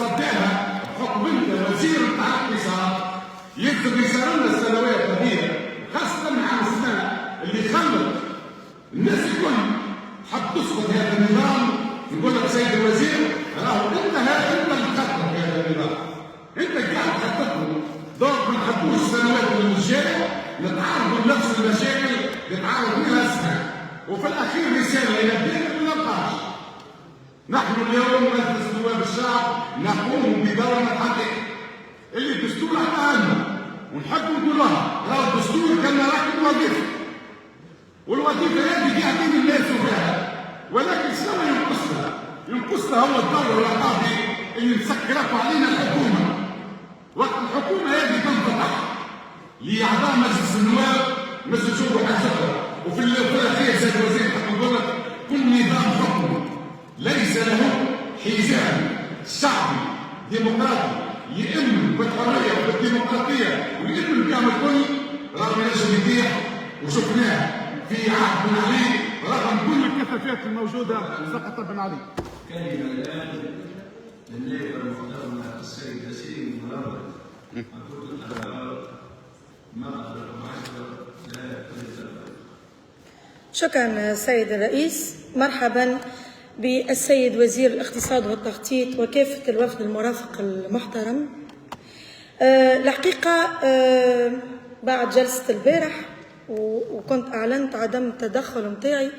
تصديها بحكم انت وزير بتاع الاقتصاد يقدر يسار لنا السنوات هذه، خاصة مع السنة اللي خلت الناس الكل حب تسقط هذا النظام. نقول لك سيد الوزير راهو انت اللي تخطط هذا النظام، انت قاعد تخطط له. دونك ما نحبوش السنوات اللي جايه نتعرضوا لنفس المشاكل اللي تعرض فيها السنه، وفي الاخير رساله الى الدين ما نبقاش. نحن اليوم مجلس نواب الشعب نقوم بدورنا الحقيقي اللي الدستور عطاها لنا، ونحب نقولها راهو الدستور كان راكب وظيفه، والوظيفه هذه قاعدين الناس فيها، ولكن شنو ينقصنا؟ ينقصنا هو الدور الرقابي اللي مسكرته علينا الحكومه. وقت الحكومه هذه تنفتح لاعضاء مجلس النواب مثل شوفوا حاجه، وفي الاخير سيد الوزير حق نقول لك كل نظام حكمي ليس له حجاب شعبي ديمقراطي يئم بالحريه وبالديمقراطيه ويئم بهم الكل رغم ينجم يطيح، وشفناه في عهد بن علي رغم كل الكثافات الموجوده سقط بن علي. كلمه الان للنائب المحترم السيد ياسين مرابط. شكرا سيد الرئيس. مرحبا بالسيد وزير الاقتصاد والتخطيط وكافة الوفد المرافق المحترم. الحقيقة بعد جلسة البارح وكنت أعلنت عدم التدخل متاعي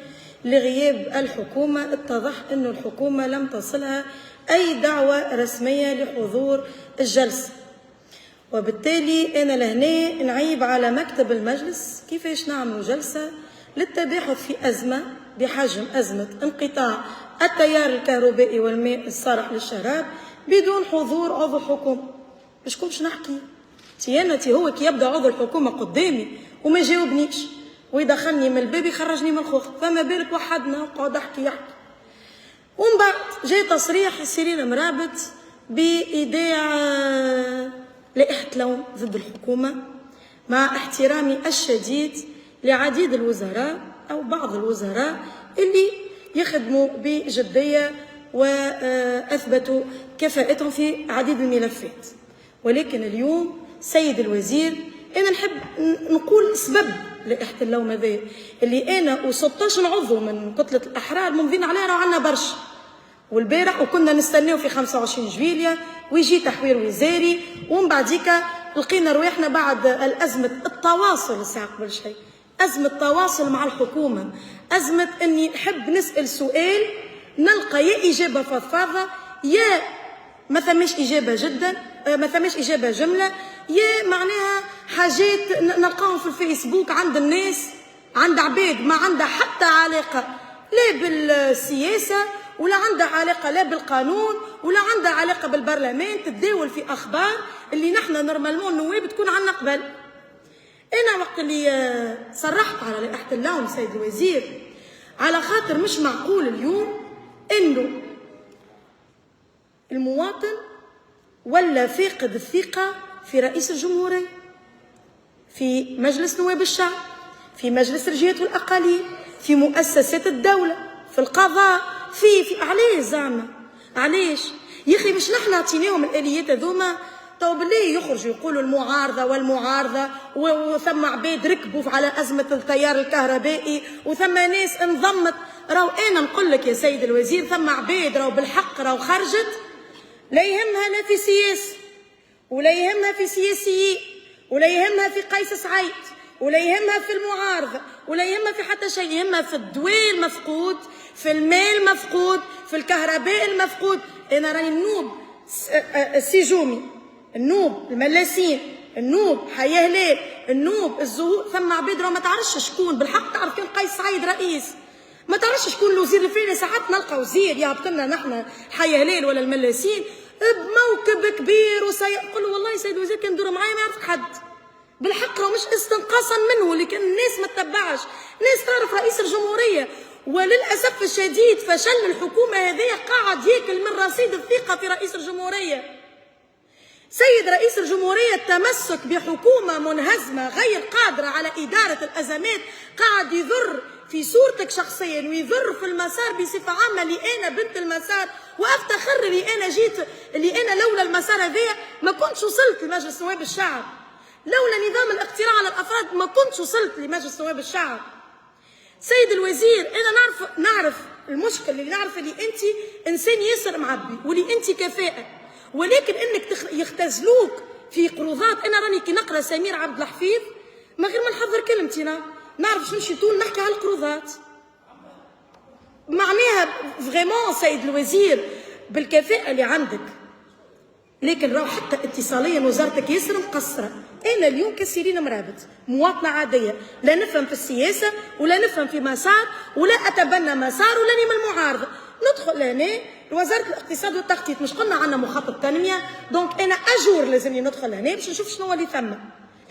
لغياب الحكومة، اتضح أن الحكومة لم تصلها أي دعوة رسمية لحضور الجلسة، وبالتالي أنا لهنا نعيب على مكتب المجلس كيفاش نعملوا جلسة للتباحث في أزمة بحجم أزمة انقطاع التيار الكهربائي والماء الصالح للشراب بدون حضور عضو حكومة. باش نحكي تيانتي هو كي يبدا عضو الحكومة قدامي وما جاوبنيش ويدخلني من الباب يخرجني من الخوخ، فما بالك وحدنا وقعد يحكي. ومن بعد جاي تصريح سيرين مرابط بإيداع لائحة لوم ضد الحكومة، مع احترامي الشديد لعديد الوزراء أو بعض الوزراء اللي يخدموا بجدية وأثبتوا كفاءتهم في عديد الملفات. ولكن اليوم سيد الوزير أنا نحب نقول سبب لائحة اللوم هذه اللي أنا و16 عضو من كتلة الأحرار ممضين عليها، راه عندنا برشا، والبارح وكنا نستناو في 25 جويلية ويجي تحوير وزاري، ومن بعديك لقينا رواحنا بعد الأزمة التواصل الساعة قبل شيء، أزمة تواصل مع الحكومة، أزمة أني نحب نسأل سؤال نلقى يا إجابة فضفاضة يا ما ثماش إجابة جدا، ما ثماش إجابة جملة، يا معناها حاجات نلقاهم في الفيسبوك عند الناس، عند عباد ما عندها حتى علاقة لا بالسياسة ولا عندها علاقة لا بالقانون ولا عندها علاقة بالبرلمان، تتداول في أخبار اللي نحن نورمالمون النواب تكون عنا قبل. أنا وقت اللي صرحت على لائحة اللوم سيد الوزير على خاطر مش معقول اليوم إنه المواطن ولا فاقد الثقة في رئيس الجمهورية، في مجلس نواب الشعب، في مجلس الجهات والأقاليم، في مؤسسات الدولة، في القضاء، في علاش زعما علاش يا أخي؟ مش نحن عطيناهم الآليات هذوما تو بالله يخرجوا يقولوا المعارضة والمعارضة وثم عباد ركبوا على أزمة التيار الكهربائي وثم ناس انضمت. راهو أنا نقول لك يا سيد الوزير ثم عباد راهو بالحق راهو خرجت لا يهمها لا في سياسة ولا يهمها في سياسيين ولا يهمها في قيس سعيد ولا يهمها في المعارضة ولا يهمها في حتى شيء، يهمها في الدواء المفقود، في المال المفقود، في الكهرباء المفقود. أنا راني النوب السجومي، النوب الملاسين، النوب حياه هلال، النوب الزهور، ثم عباد راه ما تعرفش شكون بالحق. تعرف كان قيس سعيد رئيس ما تعرفش شكون الوزير الفلاني، ساعات نلقى وزير يهبط لنا نحن حياه هلال ولا الملاسين بموكب كبير وسيقول له والله سيد الوزير كان ندور معايا ما يعرفك حد. بالحق راه مش استنقاصا منه، لكن الناس ما تتبعش، ناس تعرف رئيس الجمهوريه. وللاسف الشديد فشل الحكومه هذه قاعد ياكل من رصيد الثقه في رئيس الجمهوريه. سيد رئيس الجمهورية التمسك بحكومة منهزمة غير قادرة على إدارة الأزمات قاعد يضر في صورتك شخصيا ويضر في المسار بصفة عامة، لأنا بنت المسار وافتخر اللي انا لولا المسار هذايا ما كنتش وصلت لمجلس نواب الشعب، لولا نظام الاقتراع على الافراد ما كنتش وصلت لمجلس نواب الشعب. سيد الوزير انا نعرف المشكل، اللي نعرف اللي انت انسان ياسر معبي واللي انت كفاءه، ولكن انك يختزلوك في قروضات. انا راني كي نقرا سمير عبد الحفيظ ما غير ما نحضر كلمتي نعرف شنو نمشي طول نحكي على القروضات. معناها فريمون سيد الوزير بالكفاءه اللي عندك، لكن راهو حتى اتصاليا وزارتك ياسر مقصره. انا اليوم كسيرين مرابط مواطنه عاديه، لا نفهم في السياسه ولا نفهم في مسار ولا اتبنى مسار ولاني من المعارضه، ندخل هنا لوزاره الاقتصاد والتخطيط، مش قلنا عندنا مخطط تنميه، دونك انا اجور لازمني ندخل هنا باش نشوف شنو اللي ثم.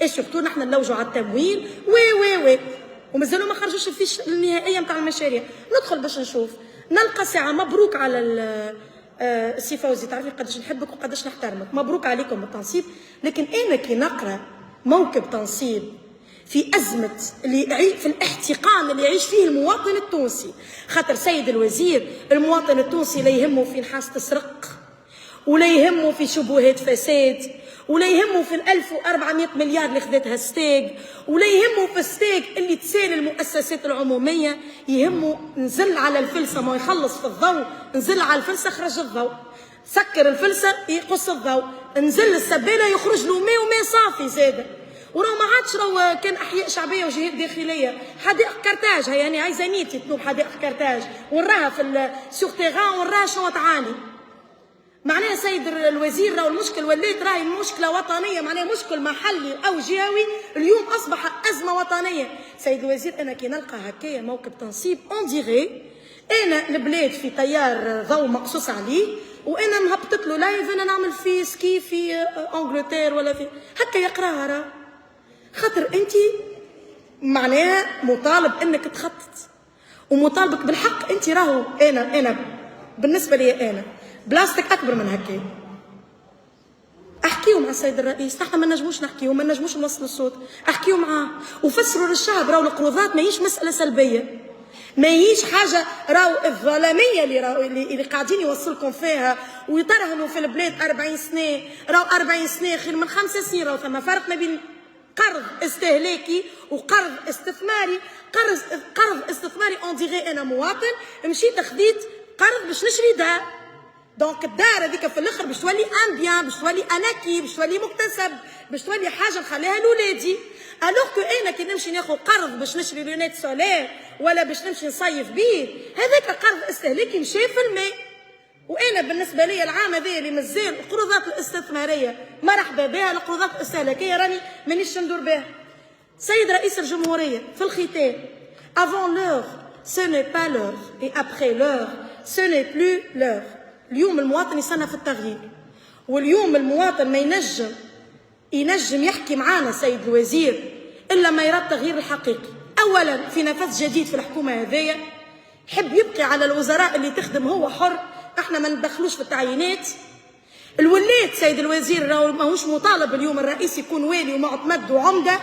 ايش سورتو نحن نلوجوا على التمويل وي ومازالوا ما خرجوش الفيش النهائيه نتاع المشاريع، ندخل باش نشوف، نلقى ساعه. مبروك على السي فوزي، تعرفي قداش نحبك وقداش نحترمك، مبروك عليكم بالتنصيب. لكن انا كي نقرا موكب تنصيب في ازمه في الاحتقان اللي يعيش فيه المواطن التونسي، خاطر سيد الوزير المواطن التونسي لا يهمه في نحاس تسرق، ولا يهمه في شبهات فساد، ولا يهمه في 1400 مليار اللي خذتها ستيج، ولا يهمه في ستيج اللي تسال المؤسسات العموميه، يهمه نزل على الفلسه ما يخلص في الضوء، نزل على الفلسه خرج الضوء، سكر الفلسه يقص الضوء، نزل السباله يخرج له ماء وماء صافي زاده. وراه ما عادش راهو كان احياء شعبيه وجهات داخليه، حدائق كرتاج هي يعني عايزه نيتي تنوب حدائق كرتاج ونراها في السوغ تيغان ونراها شنو تعاني. معناها سيد الوزير راهو المشكل ولات راهي مشكله وطنيه، معناها مشكل محلي او جهوي اليوم اصبح ازمه وطنيه. سيد الوزير انا كي نلقى هكايا موكب تنصيب اون ديغي انا البلاد في تيار ضوء مقصوص عليه، وانا مهبطت له لايف انا نعمل في سكي في انجلتير ولا في هكا يقراها راه. خاطر انت معناها مطالب انك تخطط ومطالبك بالحق. انت راهو انا بالنسبه لي انا بلاستيك اكبر من هكا. احكيوا مع السيد الرئيس، نحن ما نجموش نحكيوا، ما نجموش نوصلوا الصوت، احكيوا معاه وفسروا للشعب راهو القروضات ماهيش مساله سلبيه، ماهيش حاجه راهو الظلاميه اللي قاعدين يوصلكم فيها ويطرهنوا في البلاد 40 سنه، راهو 40 سنه خير من 5 سنين، راهو ثم فرق ما بين قرض استهلاكي وقرض استثماري. قرض استثماري اون ديغي انا مواطن مشيت خديت قرض باش نشري دار، دونك الدار هذيك في الاخر باش تولي ان بيان، باش تولي اناكي، باش تولي مكتسب، باش تولي حاجه نخليها لولادي. الوغ كو انا كي نمشي ناخذ قرض باش نشري لونات سولير ولا باش نمشي نصيف بيه، هذاك قرض استهلاكي مشى في الماء. وانا بالنسبه لي العام هذا اللي مازال القروضات الاستثماريه مرحبا بها، القروضات الاستهلاكيه راني مانيش ندور بها. سيد رئيس الجمهوريه في الختام، avant l'heure ce n'est pas l'heure et après l'heure ce n'est plus l'heure. اليوم المواطن يستنى في التغيير، واليوم المواطن ما ينجم يحكي معانا سيد الوزير الا ما يرى التغيير الحقيقي. اولا في نفس جديد في الحكومه هذيا، حب يبقي على الوزراء اللي تخدم هو حر، احنا ما ندخلوش في التعيينات. الوليت سيد الوزير راهو ماهوش مطالب اليوم الرئيس يكون والي ومعتمد وعمده،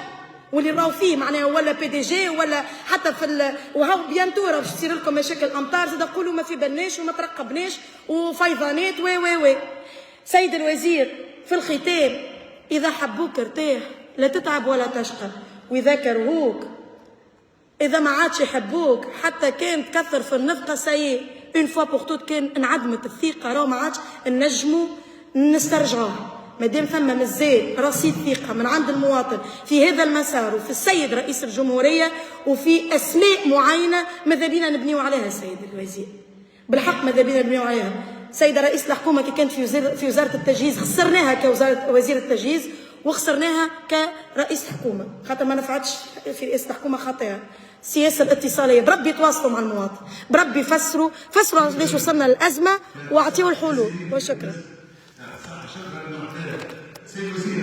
واللي راهو فيه معناها ولا بي دي جي ولا حتى في وهاو بيانتو راه باش تصير لكم مشاكل امطار، زاد قولوا ما في بالناش وما ترقبناش وفيضانات وي. سيد الوزير في الختام، اذا حبوك ارتاح لا تتعب ولا تشقى، واذا كرهوك اذا ما عادش يحبوك حتى كان تكثر في النفقه سي اون فوا بور توت كان انعدمت الثقه، راهو ما عادش نجموا نسترجعوها. مادام ثم مازال رصيد ثقه من عند المواطن في هذا المسار وفي السيد رئيس الجمهوريه وفي اسماء معينه ماذا بينا نبنيو عليها سيد الوزير، بالحق ماذا بينا نبنيو عليها. سيدة رئيس الحكومه كي كانت في وزاره التجهيز خسرناها كوزير التجهيز وخسرناها كرئيس حكومه، خاطر ما نفعتش في رئاسه الحكومه خاطئه. السياسه الاتصاليه بربي تواصلوا مع المواطن، بربي فسروا ليش وصلنا للازمه واعطيوا الحلول. وشكرا. سيد الوزير